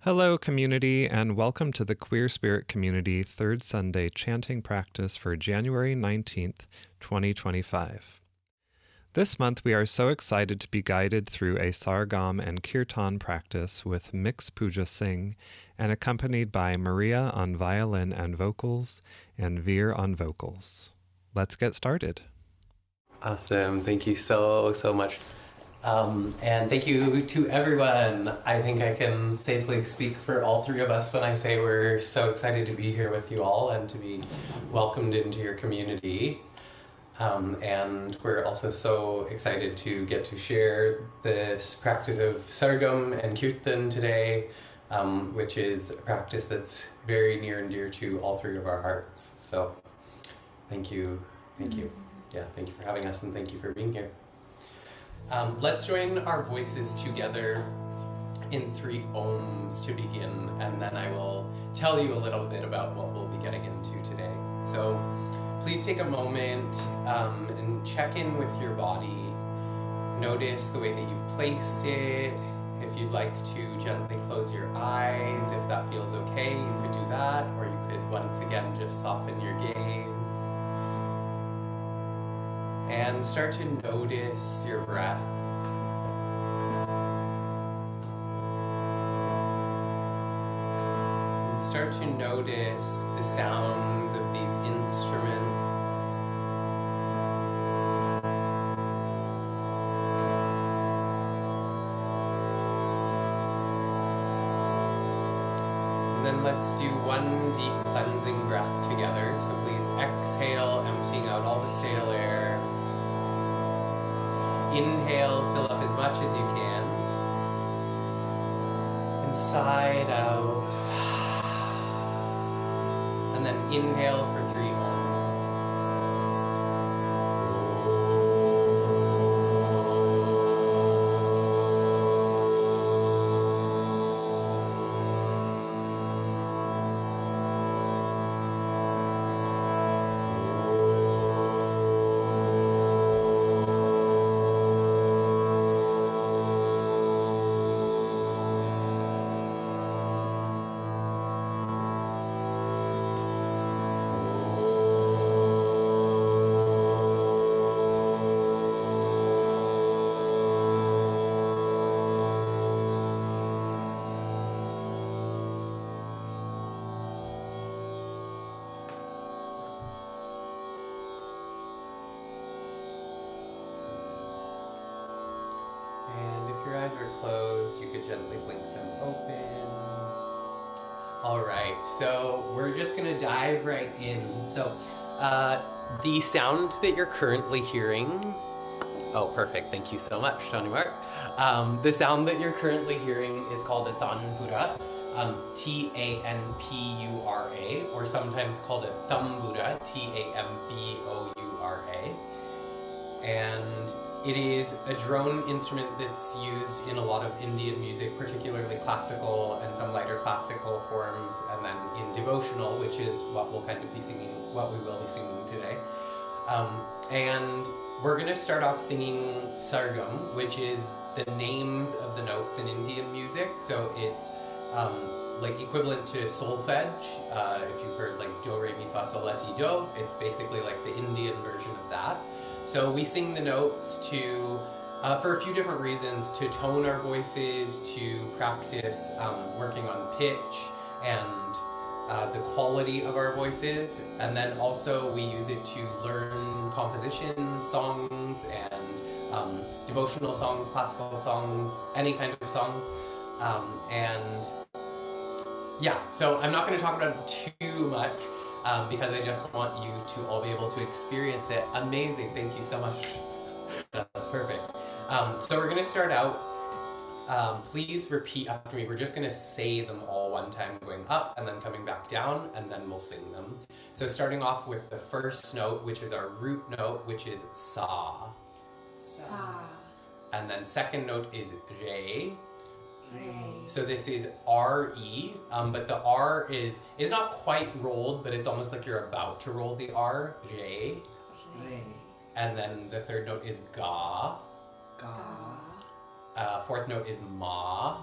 Hello, community, and welcome to the Queer Spirit Community Third Sunday Chanting Practice for January 19th, 2025. This month, we are so excited to be guided through a sargam and kirtan practice with mixed Puja Singh and accompanied by Maria on violin and vocals and Veer on vocals. Let's get started. Awesome. Thank you so much. And thank you to everyone. I think I can safely speak for all three of us when I say we're so excited to be here with you all and to be welcomed into your community. And we're also so excited to get to share this practice of sargam and kirtan today, which is a practice that's very near and dear to all three of our hearts. So thank you. Yeah, thank you for having us and thank you for being here. Let's join our voices together in 3 ohms to begin, and then I will tell you a little bit about what we'll be getting into today. So please take a moment and check in with your body. Notice the way that you've placed it. If you'd like to gently close your eyes, if that feels okay, you could do that, or you could once again just soften your gaze. And start to notice your breath. And start to notice the sounds of these instruments. And then let's do one deep cleansing breath together. So please exhale, emptying out all the stale air. Inhale, fill up as much as you can. And sigh it out. And then inhale for 3 ohms. So we're just gonna dive right in. So the sound that you're currently hearing, oh perfect, thank you so much, TanyaMarck. The sound that you're currently hearing is called a tanpura, T-A-N-P-U-R-A, or sometimes called a tambura, T-A-M-B-O-U-R-A. And it is a drone instrument that's used in a lot of Indian music, particularly classical and some lighter classical forms, and then in devotional, which is what we'll kind of be singing, what we will be singing today. And we're going to start off singing sargam, which is the names of the notes in Indian music. So it's like equivalent to solfege. If you've heard like do, re, mi, fa, sol, la, ti, do, it's basically like the Indian version of that. So we sing the notes to, for a few different reasons, to tone our voices, to practice working on pitch and the quality of our voices. And then also we use it to learn compositions, songs, and devotional songs, classical songs, any kind of song. And yeah, so I'm not going to talk about it too much. Because I just want you to all be able to experience it. Amazing, thank you so much. That's perfect. So we're gonna start out. Please repeat after me. We're just gonna say them all one time, going up and then coming back down, and then we'll sing them. So starting off with the first note, which is our root note, which is sa. Sa. And then second note is re. Re. So this is R-E, but the R is not quite rolled, but it's almost like you're about to roll the R, re. Re. And then the third note is ga. Ga. Fourth note is ma.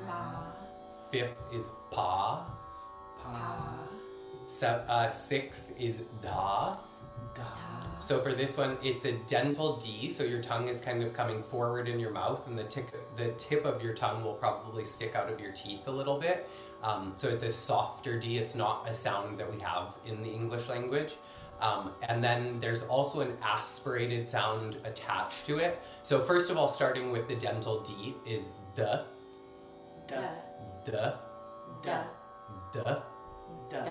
Ma. fifth is pa. Pa. Sixth is da. Da. So for this one, it's a dental D, so your tongue is kind of coming forward in your mouth, and the tip of your tongue will probably stick out of your teeth a little bit. So it's a softer D. It's not a sound that we have in the English language. And then there's also an aspirated sound attached to it. So first of all, starting with the dental D is the, Da. the, Da. the. Da.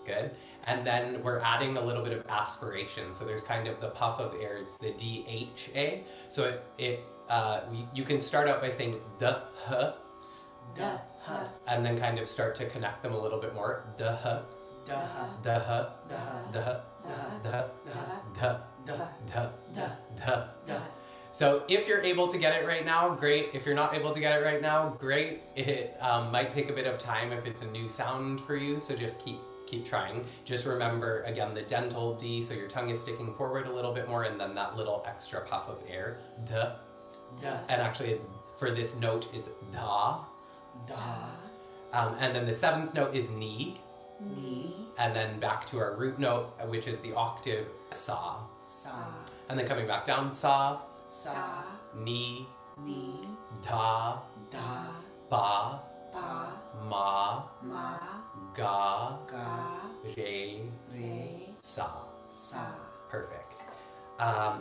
Good. And then we're adding a little bit of aspiration. So there's kind of the puff of air. It's the DHA. So you can start out by saying the h, Da. Ha. and then kind of start to connect them a little bit more. The h, Da. Ha. the h, Da. the h, Da. the h, Da. the, Da. the, Da. the. Da. So if you're able to get it right now, great. If you're not able to get it right now, great. It might take a bit of time if it's a new sound for you, so just keep trying. Just remember, again, the dental D, so your tongue is sticking forward a little bit more, and then that little extra puff of air, the. Da. And actually, for this note, it's da. Da. And then the seventh note is ni, Ni. and then back to our root note, which is the octave sa. Sa. And then coming back down, sa, Sa. ni, Ni. da, Da. ba, Pa. ma, Ma. ga, Ga. re, Re. sa. Sa. Perfect.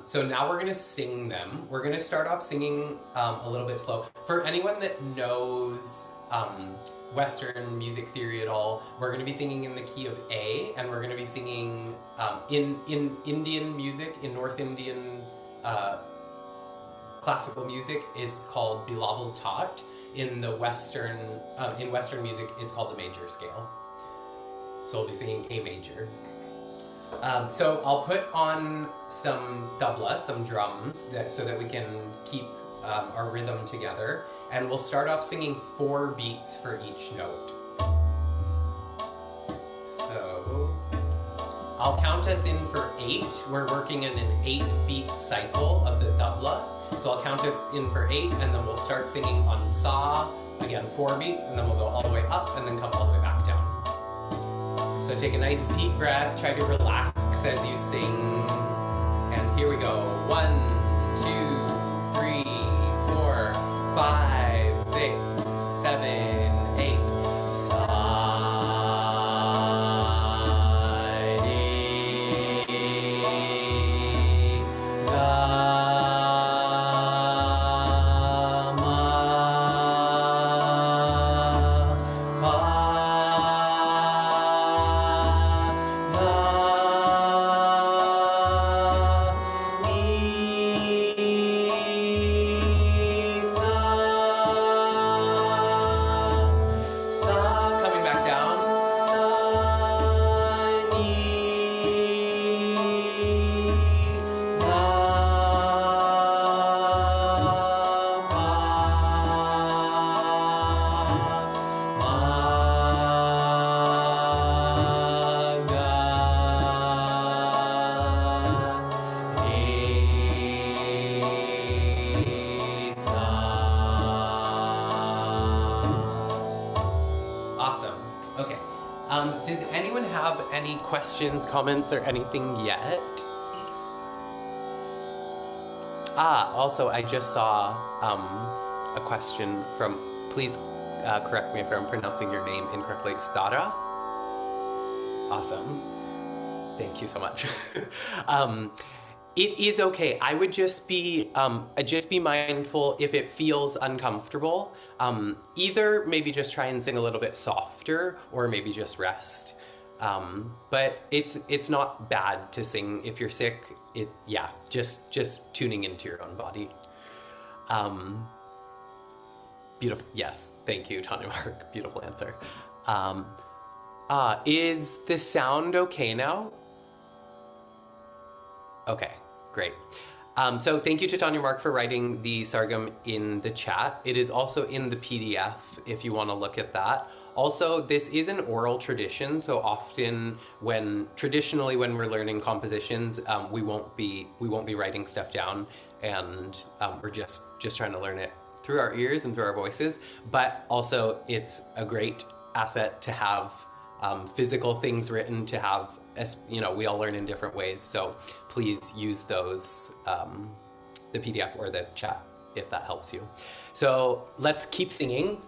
So now we're gonna sing them. We're gonna start off singing a little bit slow. For anyone that knows Western music theory at all, we're gonna be singing in the key of A, and we're gonna be singing in Indian music, in North Indian classical music, it's called Bilawal Tat. In Western music, it's called the major scale. So we'll be singing A major. So I'll put on some tabla, some drums, so that we can keep our rhythm together. And we'll start off singing 4 beats for each note. So I'll count us in for 8. We're working in an 8-beat cycle of the tabla. So I'll count us in for 8, and then we'll start singing on sa, again 4 beats, and then we'll go all the way up and then come all the way back down. So take a nice deep breath, try to relax as you sing. And here we go. 1, 2, 3, 4, 5, 6, 7, 8. Does anyone have any questions, comments, or anything yet? Also, I just saw a question from, please correct me if I'm pronouncing your name incorrectly, Stara? Awesome. Thank you so much. It is okay. I would just be mindful if it feels uncomfortable. Either maybe just try and sing a little bit softer, or maybe just rest. But it's not bad to sing if you're sick. Just tuning into your own body. Beautiful. Yes, thank you, TanyaMarck. Beautiful answer. Is the sound okay now? Okay, great. So thank you to TanyaMarck for writing the sargam in the chat. It is also in the PDF if you want to look at that. Also, this is an oral tradition, so often traditionally when we're learning compositions, we won't be writing stuff down, and we're just trying to learn it through our ears and through our voices, but also it's a great asset to have physical things written, to have, you know, we all learn in different ways. So please use those, the PDF or the chat, if that helps you. So let's keep singing.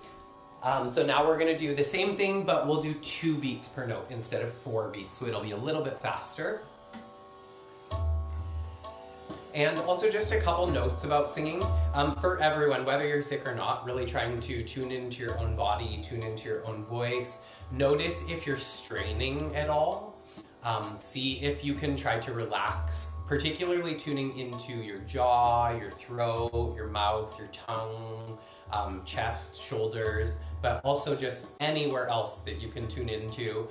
So now we're gonna do the same thing, but we'll do 2 beats per note instead of 4 beats. So it'll be a little bit faster. And also just a couple notes about singing. For everyone, whether you're sick or not, really trying to tune into your own body, tune into your own voice. Notice if you're straining at all. See if you can try to relax, particularly tuning into your jaw, your throat, your mouth, your tongue, chest, shoulders, but also just anywhere else that you can tune into.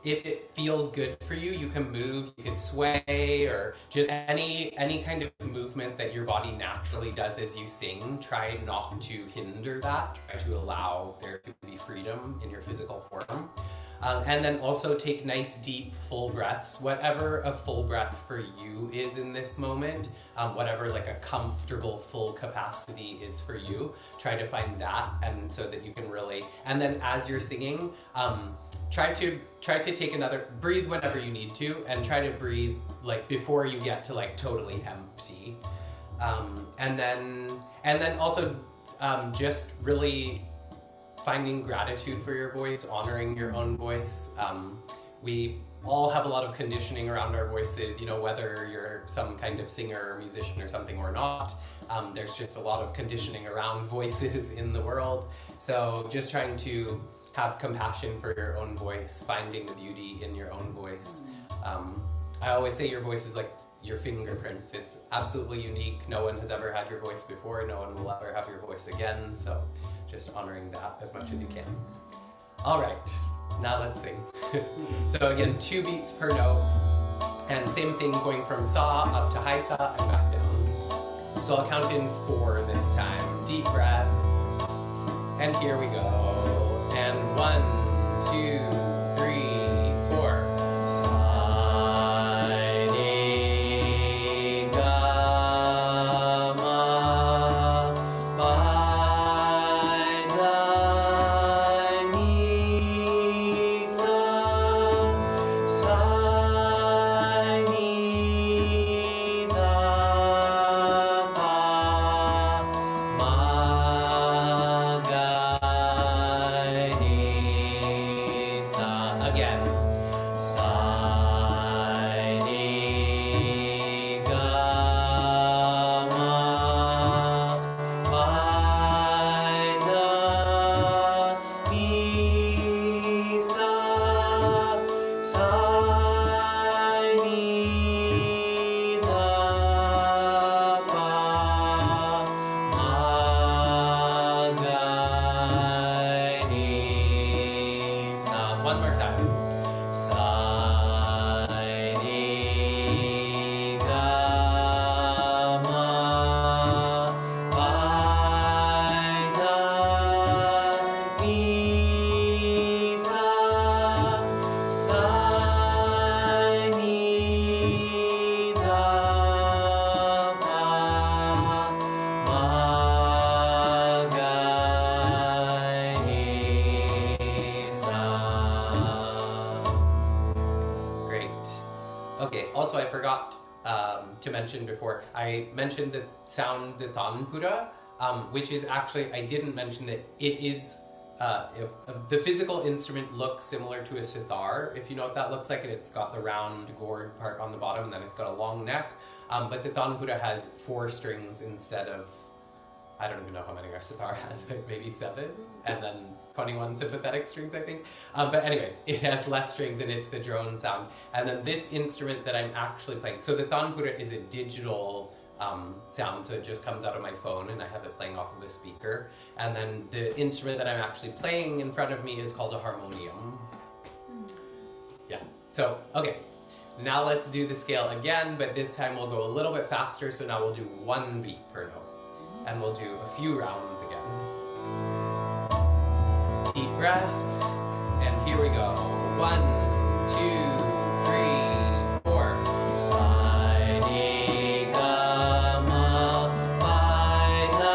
If it feels good for you, you can move, you can sway, or just any kind of movement that your body naturally does as you sing. Try not to hinder that. Try to allow there to be freedom in your physical form. And then also take nice, deep, full breaths, whatever a full breath for you is in this moment, whatever like a comfortable full capacity is for you, try to find that, and so that you can really, and then as you're singing, try to take another, breathe whenever you need to, and try to breathe like before you get to like totally empty. And then also just really finding gratitude for your voice, honoring your own voice. We all have a lot of conditioning around our voices, you know, whether you're some kind of singer or musician or something or not. There's just a lot of conditioning around voices in the world. So just trying to have compassion for your own voice, finding the beauty in your own voice. I always say your voice is like your fingerprints. It's absolutely unique. No one has ever had your voice before. No one will ever have your voice again. So just honoring that as much as you can. All right, now let's sing. So again, 2 beats per note, and same thing going from sa up to high sa and back down. So I'll count in 4 this time. Deep breath, and here we go. And 1, 2, 3, 4. Also, I forgot to mention before, I mentioned the sound, the tanpura, which is actually, I didn't mention that it is, the physical instrument looks similar to a sitar, if you know what that looks like, and it's got the round gourd part on the bottom, and then it's got a long neck, but the tanpura has 4 strings instead of, I don't even know how many our sitar has, like maybe 7, and then 21 sympathetic strings, I think. But anyways, it has less strings and it's the drone sound. And then this instrument that I'm actually playing, so the tanpura is a digital sound, so it just comes out of my phone and I have it playing off of a speaker. And then the instrument that I'm actually playing in front of me is called a harmonium. Yeah, so, okay. Now let's do the scale again, but this time we'll go a little bit faster, so now we'll do 1 beat per note. And we'll do a few rounds again. Deep breath, and here we go. 1, 2, 3, 4. Sa ni ga ma pa na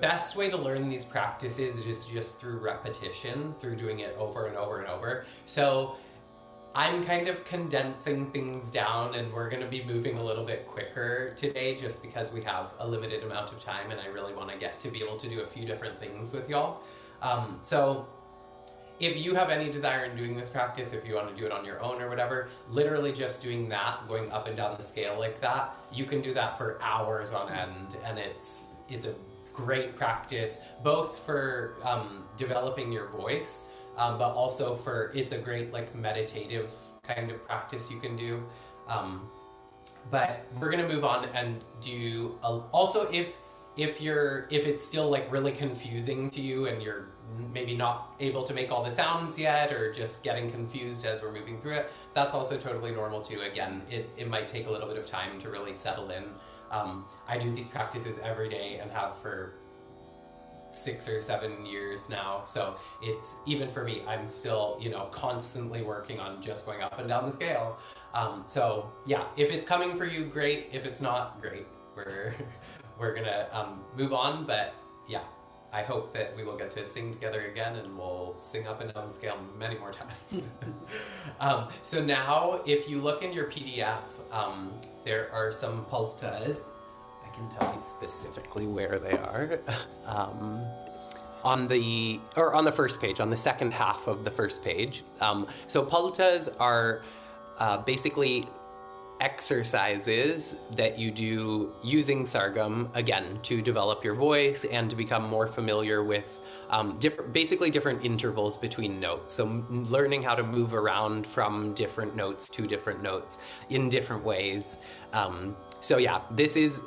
best way to learn these practices is just through repetition, through doing it over and over and over. So I'm kind of condensing things down, and we're going to be moving a little bit quicker today just because we have a limited amount of time, and I really want to get to be able to do a few different things with y'all. So if you have any desire in doing this practice, if you want to do it on your own or whatever, literally just doing that, going up and down the scale like that, you can do that for hours on end, and it's a great practice, both for developing your voice, but also it's a great like meditative kind of practice you can do. But we're gonna move on and do also if it's still like really confusing to you and you're maybe not able to make all the sounds yet, or just getting confused as we're moving through it, that's also totally normal too. Again, it might take a little bit of time to really settle in. I do these practices every day and have for 6 or 7 years now, so it's, even for me, I'm still, constantly working on just going up and down the scale. So yeah, if it's coming for you, great. If it's not, great. We're gonna move on, but yeah, I hope that we will get to sing together again, and we'll sing up and down the scale many more times. So now, if you look in your PDF, there are some paltas. I can tell you specifically where they are. On the first page, on the second half of the first page. So paltas are basically exercises that you do using sargam, again, to develop your voice and to become more familiar with different intervals between notes. So learning how to move around from different notes to different notes in different ways. So yeah, this is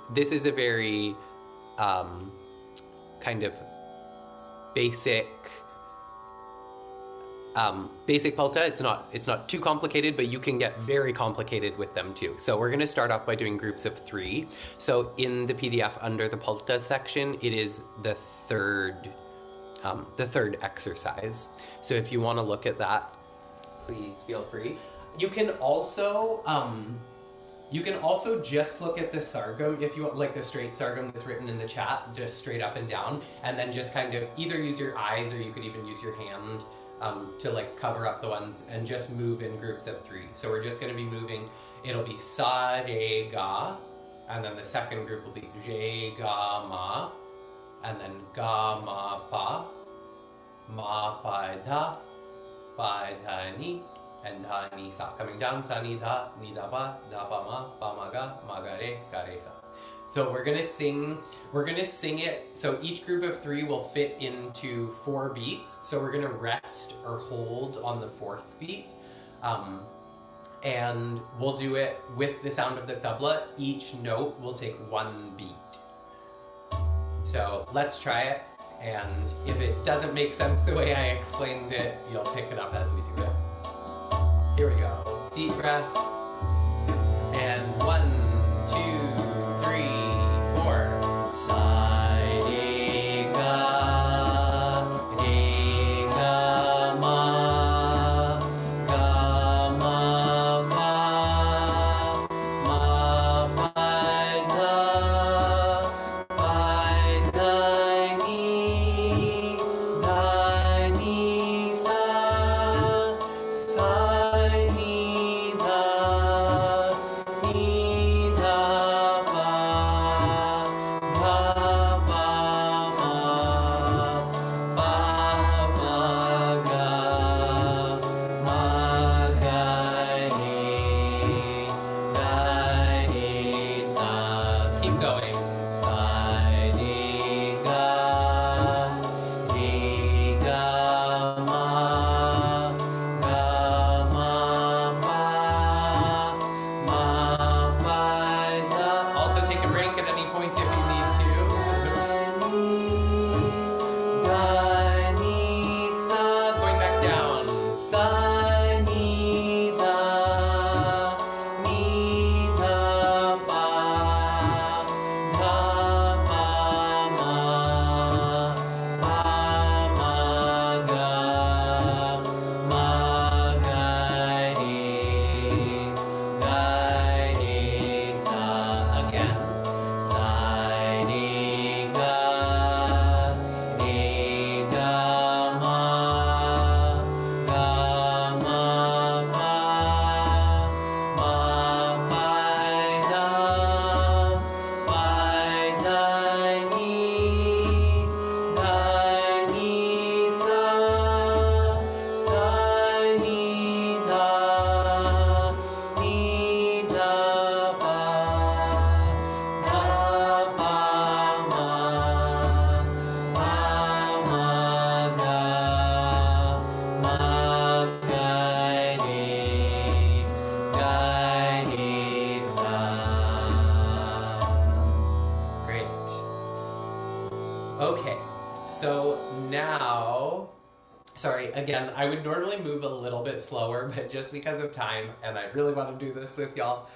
a very kind of basic palta. It's not too complicated, but you can get very complicated with them too. So we're going to start off by doing groups of 3. So in the PDF under the palta section, it is the third exercise. So if you want to look at that, please feel free. You can also just look at the sargam if you want, like the straight sargam that's written in the chat, just straight up and down, and then just kind of either use your eyes, or you could even use your hand to like cover up the ones, and just move in groups of 3. So we're just going to be moving, it'll be sa, re, ga, and then the second group will be re, ga, ma, and then ga, ma, pa, pa, da, ni, and da, ni, sa. Coming down, sa, ni, da, pa, ma, ga, re, sa. So we're gonna sing it. So each group of 3 will fit into 4 beats. So we're gonna rest or hold on the 4th beat. And we'll do it with the sound of the tabla. Each note will take 1 beat. So let's try it. And if it doesn't make sense the way I explained it, you'll pick it up as we do it. Here we go. Deep breath. And 1, 2, 3, 4. Sa, re, ga, ma, pa, da, ni, sa, ni, da, ni, So now, sorry, again, I would normally move a little bit slower, but just because of time, and I really want to do this with y'all,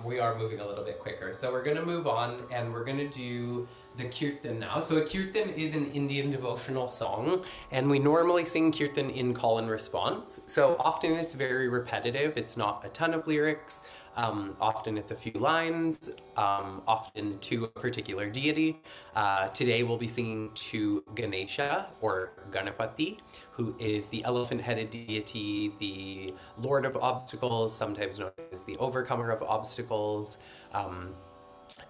we are moving a little bit quicker. So we're going to move on, and we're going to do the kirtan now. So a kirtan is an Indian devotional song, and we normally sing kirtan in call and response. So often it's very repetitive. It's not a ton of lyrics. Often it's a few lines, often to a particular deity. Today we'll be singing to Ganesha, or Ganapati, who is the elephant-headed deity, the lord of obstacles, sometimes known as the overcomer of obstacles.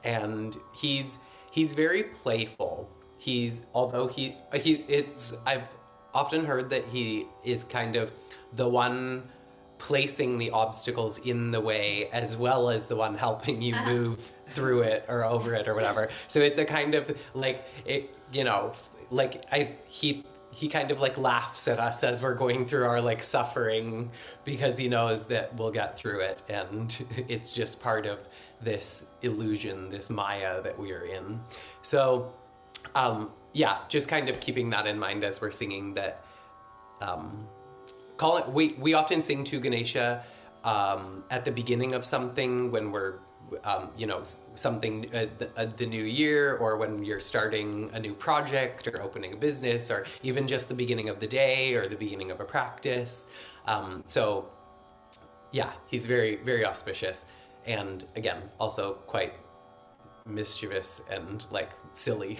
And he's very playful. I've often heard that he is kind of the one placing the obstacles in the way, as well as the one helping you move through it or over it or whatever. So it's a kind of like, it, you know, like he kind of like laughs at us as we're going through our like suffering, because he knows that we'll get through it, and it's just part of this illusion, this Maya that we are in. So yeah, just kind of keeping that in mind as we're singing that. We often sing to Ganesha at the beginning of something, when we're something the new year, or when you're starting a new project or opening a business, or even just the beginning of the day or the beginning of a practice. So yeah, he's very, very auspicious, and again, also quite mischievous and like silly.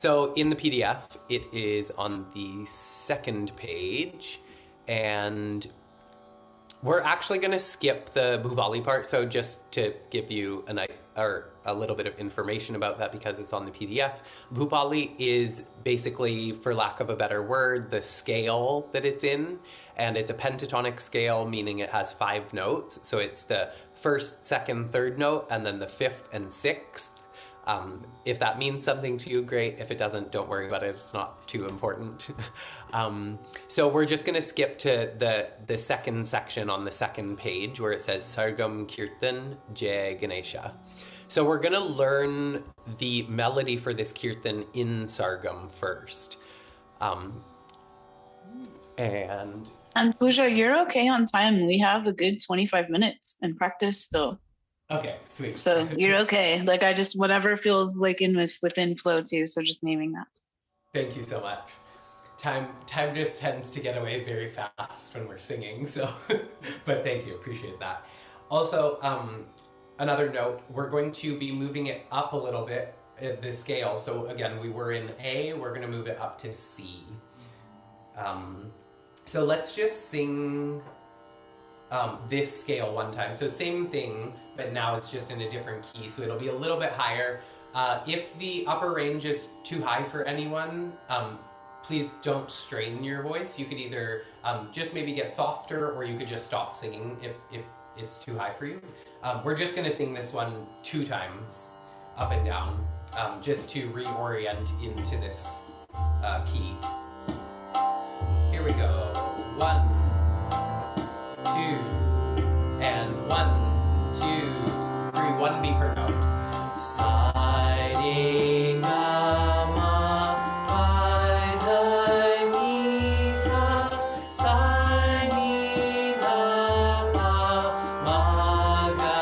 So in the PDF, it is on the second page, and we're actually going to skip the Bhuvali part. So just to give you a little bit of information about that, because it's on the PDF, Bhuvali is basically, for lack of a better word, the scale that it's in, and it's a pentatonic scale, meaning it has 5 notes. So it's the first, second, third note, and then the 5th and 6th. If that means something to you, great. If it doesn't, don't worry about it. It's not too important. So we're just going to skip to the second section on the second page, where it says Sargam Kirtan Jai Ganesha. So we're going to learn the melody for this kirtan in Sargam first. And Puja, you're okay on time. We have a good 25 minutes in practice still. Okay, sweet. So you're okay. Like, I just, whatever feels like within flow too. So just naming that. Thank you so much. Time just tends to get away very fast when we're singing. So, but thank you, appreciate that. Also, another note, we're going to be moving it up a little bit, the scale. So again, we were in A, we're going to move it up to C. So let's just sing this scale one time. So same thing, but now it's just in a different key. So it'll be a little bit higher. If the upper range is too high for anyone, please don't strain your voice. You could either just maybe get softer, or you could just stop singing if it's too high for you. We're just gonna sing this one 2 times, up and down, just to reorient into this key. Here we go. 1, 2, and 1, 2, 3. 1 beat per note. Sa re ga ma pa da ni sa sa ni da pa ma ga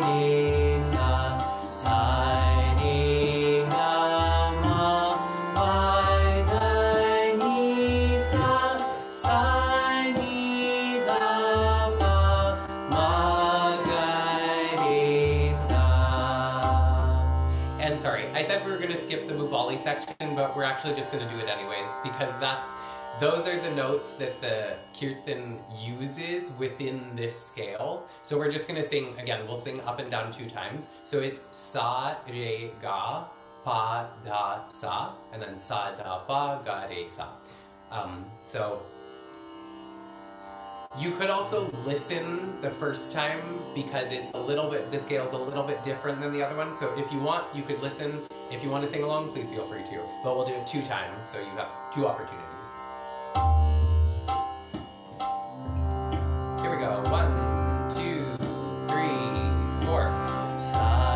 re sa sa re ga ma pa da ni sa sa ni da pa ma ga re sa. And sorry, I said we were going to skip the Bhuvali section, but we're actually just going to do it anyways, because those are the notes that the kirtan uses within this scale. So we're just going to sing, again, we'll sing up and down 2 times. So it's sa, re, ga, pa, da, sa, and then sa, da, pa, ga, re, sa. So you could also listen the first time, because it's a little bit, the scale's a little bit different than the other one. So if you want, you could listen. If you want to sing along, please feel free to. But we'll do it 2 times, so you have 2 opportunities. Here we go. 1, 2, 3, 4. Sa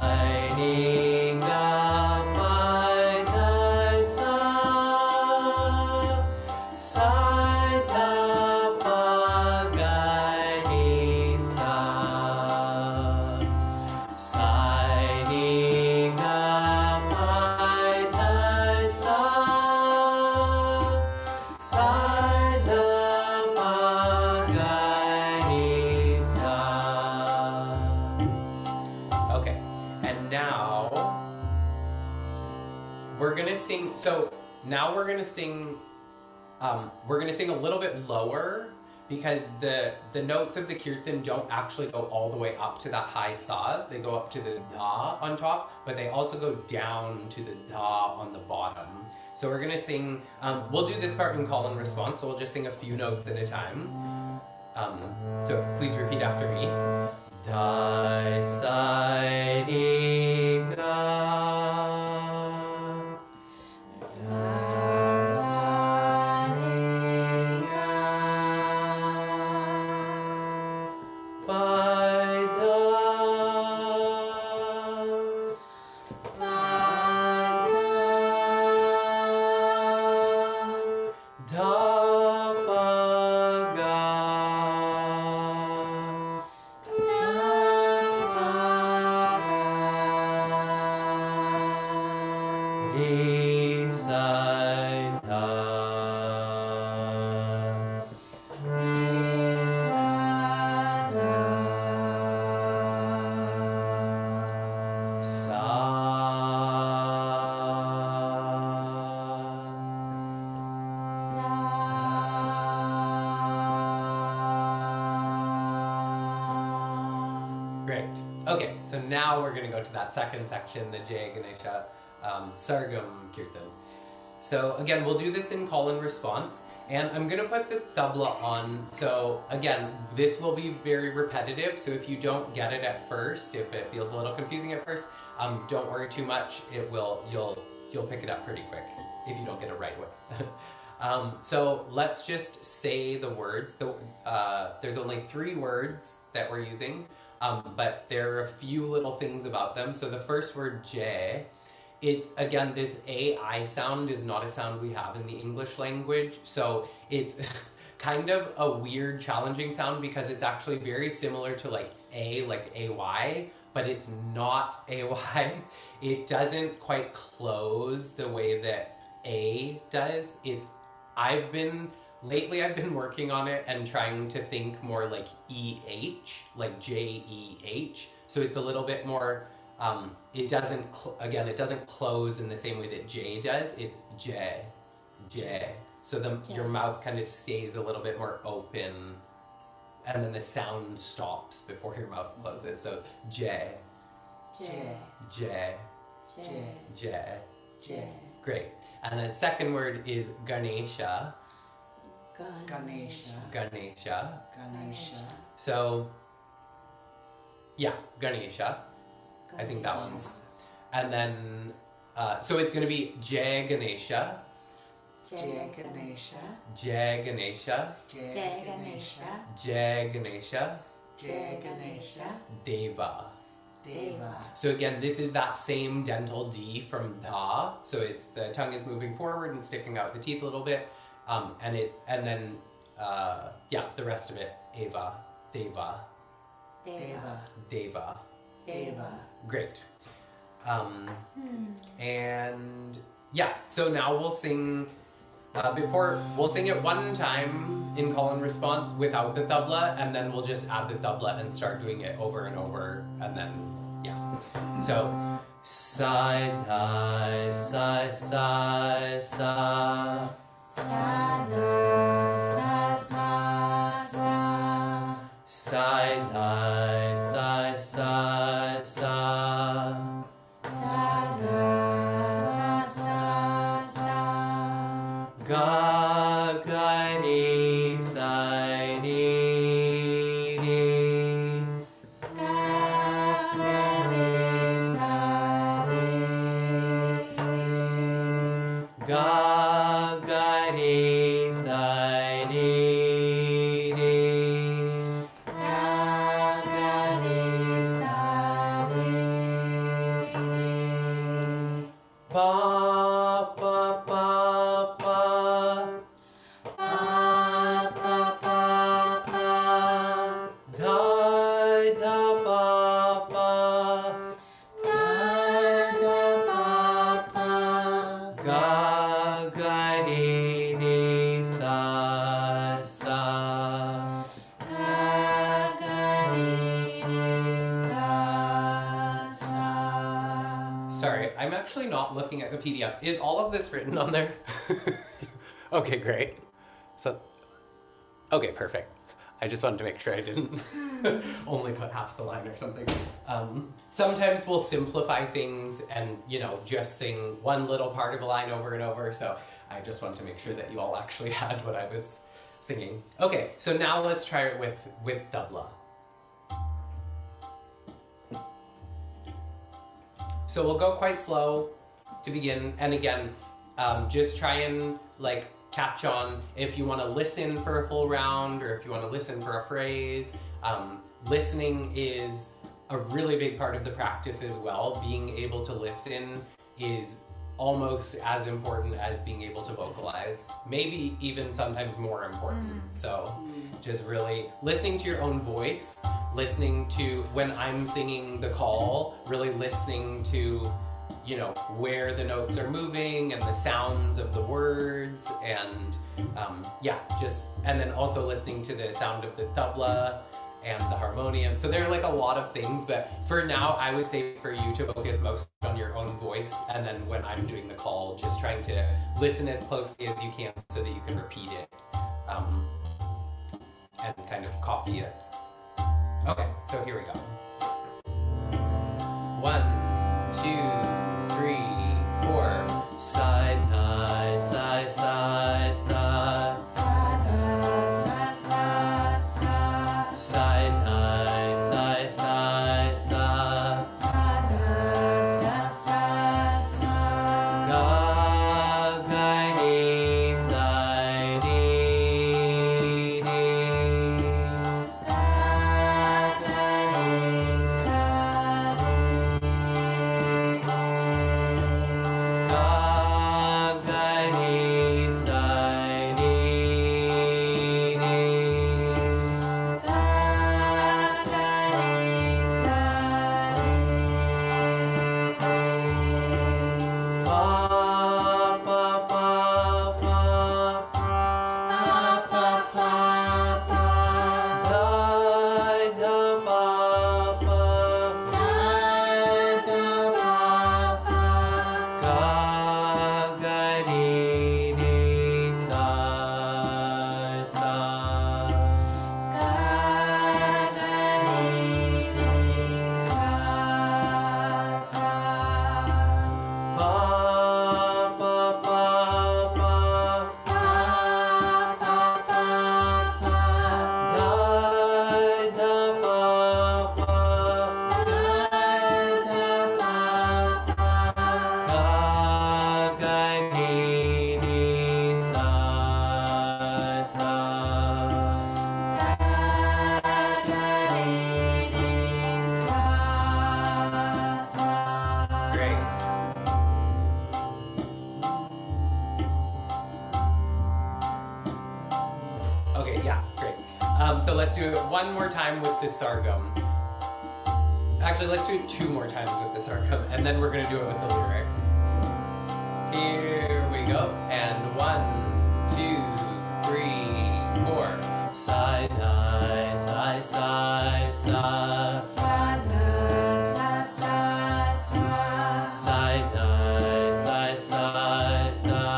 ni ga ma da sa sing, so now we're gonna sing a little bit lower because the notes of the kirtan don't actually go all the way up to that high sa. They go up to the da on top, but they also go down to the da on the bottom. So we're gonna sing, we'll do this part in call and response, so we'll just sing a few notes at a time. So please repeat after me. Dai sai ri ga. Great. Okay, so now we're going to go to that second section, the Jaya Ganesha Sargam Kirtan. So again, we'll do this in call and response, and I'm going to put the tabla on. So again, this will be very repetitive, so if you don't get it at first, if it feels a little confusing at first, don't worry too much. You'll pick it up pretty quick if you don't get it right away. So let's just say the words. There's only 3 words that we're using. But there are a few little things about them. So the first word, J, it's, again, this A-I sound is not a sound we have in the English language. So it's kind of a weird, challenging sound because it's actually very similar to like A, like A-Y, but it's not A-Y. It doesn't quite close the way that A does. Lately I've been working on it and trying to think more like E-H, like J-E-H. So it's a little bit more, it doesn't close in the same way that J does. It's J, J. So your mouth kind of stays a little bit more open and then the sound stops before your mouth closes. So J, J, J, J, J. J. Great. And then second word is Ganesha. Ganesha. Ganesha. Ganesha. So, yeah, Ganesha. I think that one's. And then, so it's going to be Jai Ganesha. Jai Ganesha. Jai Ganesha. Jai Ganesha. Jai Ganesha. Jai Ganesha. Deva. Deva. So again, this is that same dental D from Da. So it's the tongue is moving forward and sticking out the teeth a little bit. And then the rest of it, Eva, Deva, Deva. Deva. Deva. Great. And yeah, so now we'll sing, we'll sing it one time in call and response without the tabla, and then we'll just add the tabla and start doing it over and over, and then, yeah. So, sai, dai, sai, sai, sa. Sa, da, sa, sa, sa. Sai, dai, sai, sai, sa. Sa, da, sa, sa, sa. Ga, ga, ri, sai, ri, ri. Ga, ga, ri, sa, ri, ri. Ga, ga, ri, sai, ri, ri. Ga, ga, ri, sa, ri, ri. Pa, pa, pa, pa. Pa, pa, pa, pa. Da, da, pa, pa. Da, da, pa, pa. Ga, ga, I'm actually not looking at the PDF. Is all of this written on there? Okay, great. So, okay, perfect. I just wanted to make sure I didn't only put half the line or something. Sometimes we'll simplify things and, you know, just sing one little part of a line over and over. So I just wanted to make sure that you all actually had what I was singing. Okay, so now let's try it with tabla. So we'll go quite slow to begin. And again, just try and like catch on if you want to listen for a full round or if you want to listen for a phrase. Listening is a really big part of the practice as well. Being able to listen is almost as important as being able to vocalize, maybe even sometimes more important. So just really listening to your own voice, listening to when I'm singing the call, really listening to, you know, where the notes are moving and the sounds of the words, and and then also listening to the sound of the tabla and the harmonium. So there are like a lot of things, but for now, I would say for you to focus most on your own voice, and then when I'm doing the call, just trying to listen as closely as you can so that you can repeat it and kind of copy it. Okay, so here we go. 1, 2, 3, 4. Side, high, side, side, side. Side, high, side, side, side. Ga, ga, ni, side, ni, ni. So let's do it one more time with the sargam. Actually, let's do it 2 more times with the sargam, and then we're going to do it with the lyrics. Here we go. And 1, 2, 3, 4. Side, high, side, side, side. Side, high, side, side, side. Side, high, side, side, side.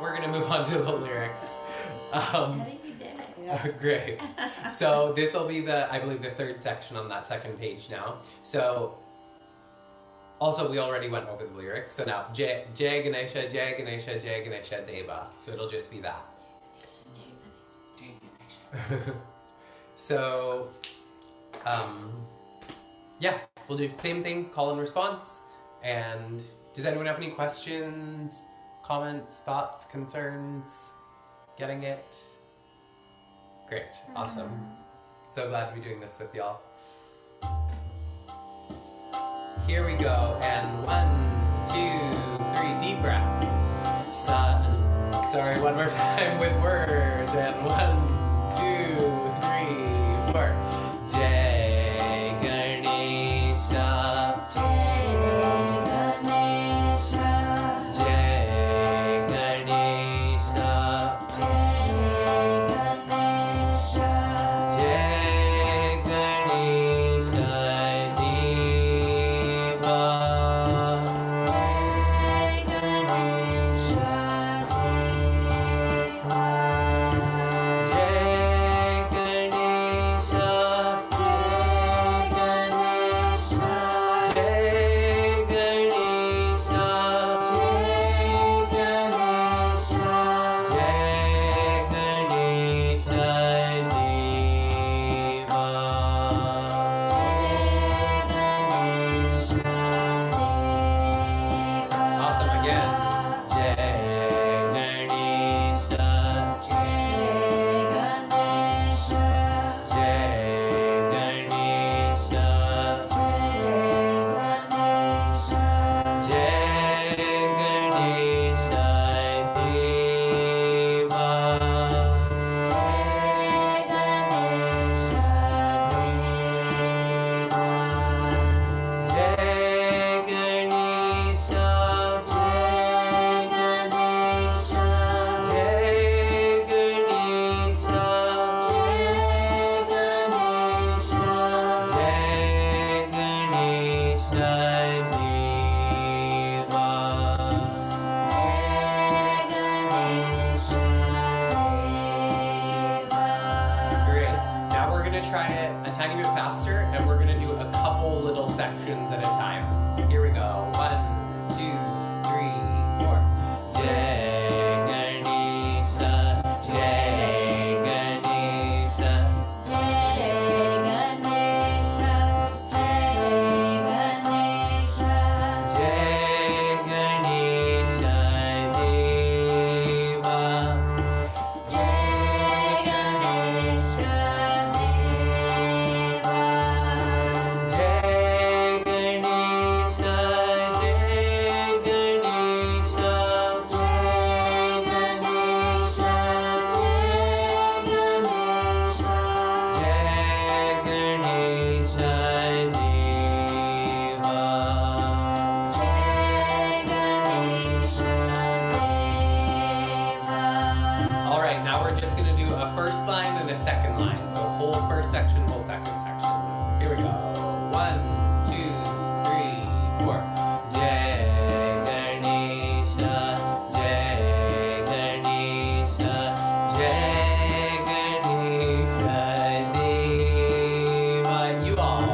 we're gonna move on to the lyrics. I think we did. Great. So this will be I believe the third section on that second page now. So also we already went over the lyrics. So now Jai Ganesha, Jai Ganesha, Jai Ganesha Deva. So it'll just be that. So yeah, we'll do the same thing, call and response. And does anyone have any questions, comments, thoughts, concerns? Getting it? Great, awesome. So glad to be doing this with y'all. Here we go, and 1, 2, 3, deep breath. Sorry, one more time with words, and 1, 2, 3, 4. Jai Ganesha, Jai Ganesha, Jai Ganesha, Jai Ganesha, Jai Ganesha Deva, Jai Ganesha Deva, Jai Ganesha, Jai Ganesha, Jai Ganesha, Jai Ganesha, Jai Ganesha Deva, awesome again. Jai Ganesha, Jai Ganesha, Jai Ganesha, Jai Ganesha Deva, Jai Ganesha, Jai Ganesha, Jai Ganesha, Jai Ganesha, Jai Ganesha Deva, Great. Now we're gonna try it a tiny bit faster, and we're gonna do a couple little sections at a time. Here we go. 1, 2, 3, 4. Jai Ganesha, Jai Ganesha, Jai Ganesha, Jai Ganesha, Jai Ganesha Deva, Jai Ganesha Deva, Jai Ganesha, Jai Ganesha, Jai Ganesha, Jai Ganesha, Jai Ganesha Deva, Jai Ganesha Deva. All right, now we're just gonna do a first line and a second line. So whole first section, whole second section. Here we go. 1, 2, 3, 4. Jai Ganesha, Jai Ganesha, Jai Ganesha Deva. You all.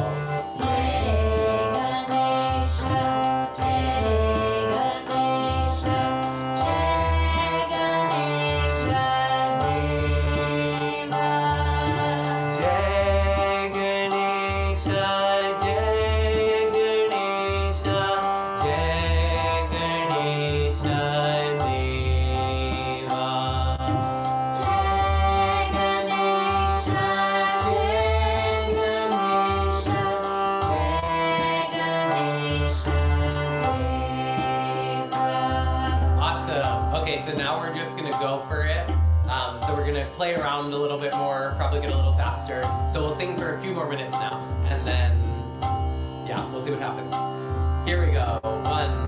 Jai Ganesha, Jai Ganesha, Jai Ganesha Deva, Jai Ganesha, Jai Ganesha, Jai Ganesha Deva, Jai Ganesha, Jai Ganesha, Jai Ganesha Deva. Awesome. Okay, so now we're just gonna go for it. So we're gonna play around a little bit more, probably get a little faster. So we'll sing for a few more minutes now, and then yeah, we'll see what happens. Here we go. 1,